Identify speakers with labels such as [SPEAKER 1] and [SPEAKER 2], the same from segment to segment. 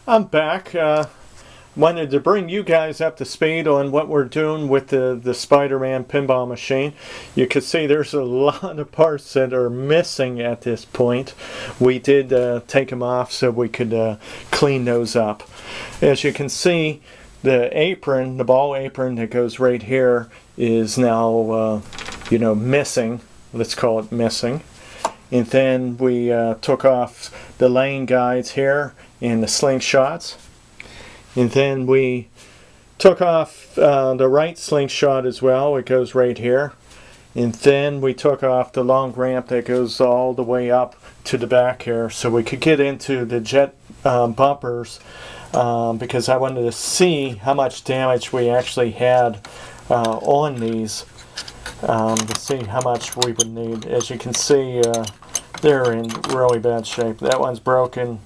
[SPEAKER 1] I'm back. Wanted to bring you guys up to speed on what we're doing with the Spider-Man pinball machine. You can see there's a lot of parts that are missing at this point. We did take them off so we could clean those up. As you can see, the apron, the ball apron that goes right here is now missing. Let's call it missing. And then we took off the lane guides here and the slingshots. And then we took off the right slingshot as well. It goes right here. And then we took off the long ramp that goes all the way up to the back here so we could get into the jet bumpers because I wanted to see how much damage we actually had on these to see how much we would need. As you can see, they're in really bad shape. That one's broken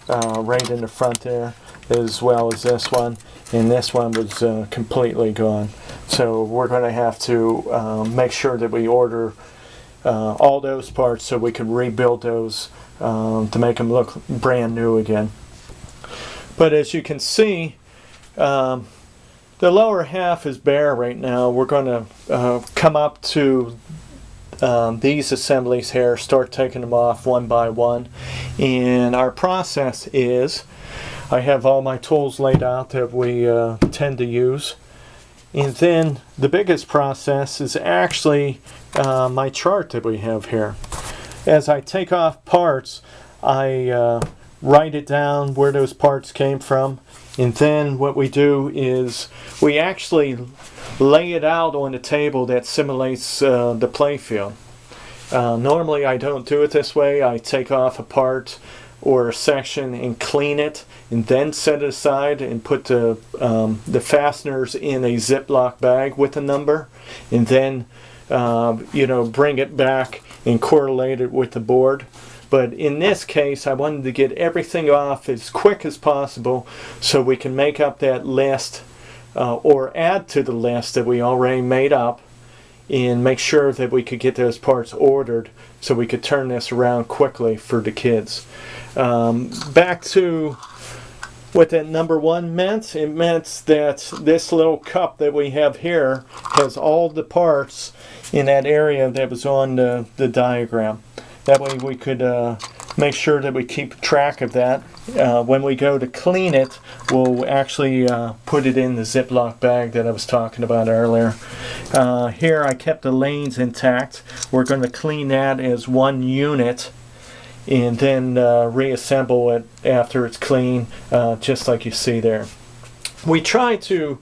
[SPEAKER 1] right in the front there, as well as this one, and this one was completely gone. So we're going to have to make sure that we order all those parts so we can rebuild those to make them look brand new again. But as you can see, the lower half is bare right now. We're going to come up to these assemblies here, start taking them off one by one, and our process is I have all my tools laid out that we tend to use, and then the biggest process is actually my chart that we have here. As I take off parts, I write it down where those parts came from, and then what we do is we actually lay it out on a table that simulates the playfield. Normally I don't do it this way. I take off a part or a section and clean it and then set it aside and put the fasteners in a Ziploc bag with a number, and then bring it back and correlate it with the board. But in this case, I wanted to get everything off as quick as possible so we can make up that list or add to the list that we already made up and make sure that we could get those parts ordered so we could turn this around quickly for the kids. Back to what that number one meant. It meant that this little cup that we have here has all the parts in that area that was on the diagram. That way we could make sure that we keep track of that. When we go to clean it, we'll actually put it in the Ziploc bag that I was talking about earlier. Here I kept the lanes intact. We're going to clean that as one unit and then reassemble it after it's clean, just like you see there. We try to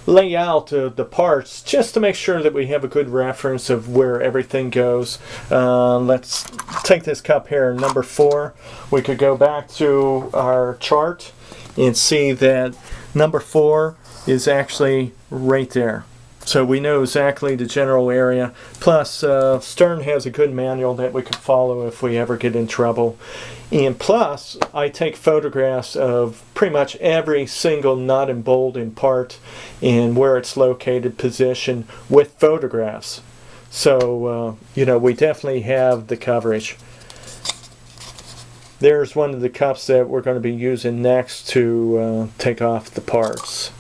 [SPEAKER 1] lay out the parts just to make sure that we have a good reference of where everything goes. Let's take this cup here, number 4. We could go back to our chart and see that number 4 is actually right there. So we know exactly the general area. Plus, Stern has a good manual that we could follow if we ever get in trouble. And plus, I take photographs of pretty much every single nut and bolt and part and where it's located, position, with photographs. So, we definitely have the coverage. There's one of the cups that we're going to be using next to take off the parts.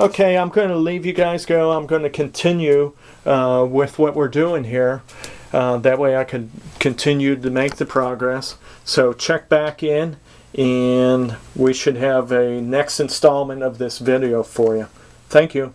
[SPEAKER 1] Okay, I'm going to leave you guys go. I'm going to continue with what we're doing here. That way I can continue to make the progress. So check back in and we should have a next installment of this video for you. Thank you.